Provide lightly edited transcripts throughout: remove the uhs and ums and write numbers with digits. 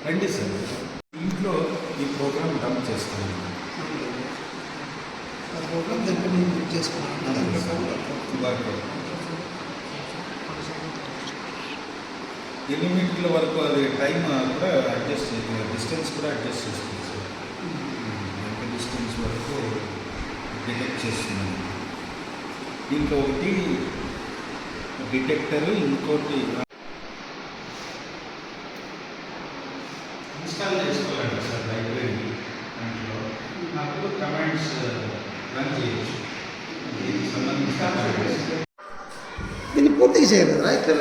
రండి సార్. ఇంట్లో ఈ ప్రోగ్రామ్ డంప్ చేస్తాను. ఆ ప్రోగ్రామ్ దగ్గర నేను బుక్ చేసుకున్నాను. ఎన్ని మీటర్ల వరకు అది టైం కూడా అడ్జస్ట్ చేయాలి, డిస్టెన్స్ కూడా అడ్జస్ట్ చేస్తుంది సార్. ఎంత డిస్టెన్స్ వరకు డిటెక్ట్ చేస్తున్నాను. దీంట్లో ఒకటి డిటెక్టర్, ఇంకోటి ఇన్స్టాల్ చేసుకోవాలండి సార్ లైబ్రరీ. దాంట్లో నాకు కమాండ్స్ రన్ చేయొచ్చు. దీనికి సంబంధించిన దీన్ని పూర్తిగా చేయాలి కదా ఇక్కడ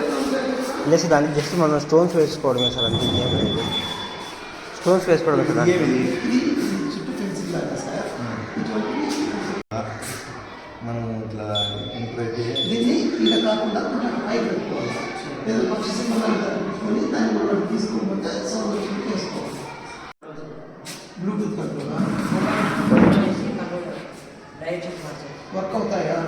లేదు సార్, దానికి జస్ట్ మనం స్టోన్స్ వేసుకోవడమే సార్, అంతే ఏం లేదు. స్టోన్స్ వేసుకోవడమే సార్ దానికి. చుట్టూ ఫెన్సింగ్ లాగా సార్. మనం ఇట్లా దీన్ని ఇలా కాకుండా మనం పైకి పెట్టుకోవాలి. లేదా పక్షి సింహాలు పెట్టుకొని దాన్ని మనం తీసుకోకపోతే సౌండ్ వేసుకోవాలి. బ్లూటూత్ కంట్రోల్ వర్క్ అవుతాయా?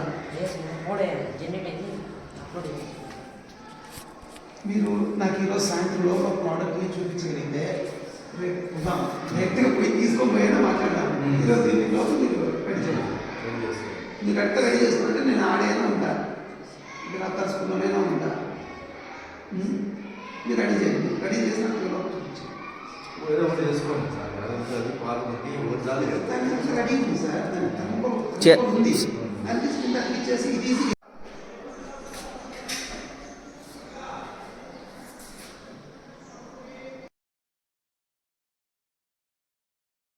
మీరు నాకు ఈరోజు సాయంత్రం లోపల ప్రోడక్ట్ని చూపించగలిగితే రేపు డైరెక్ట్గా పోయి తీసుకొని పోయినా మాట్లాడదాం. ఈరోజు దీని లోపల మీరు రెడీ చేయండి. మీరు కరెక్ట్గా రెడీ చేసుకుంటే నేను ఆడైనా ఉంటా, మీరు అత్త స్కూల్లోనైనా ఉంటా. మీరు రెడీ చేయండి. రెడీ చేసి నాకు లోపల చూపించండి. చేసుకోండి సార్. రెడీ ఉంది సార్, దాని ఉంది. అది తీసుకుంటే ఇచ్చేసి ఇది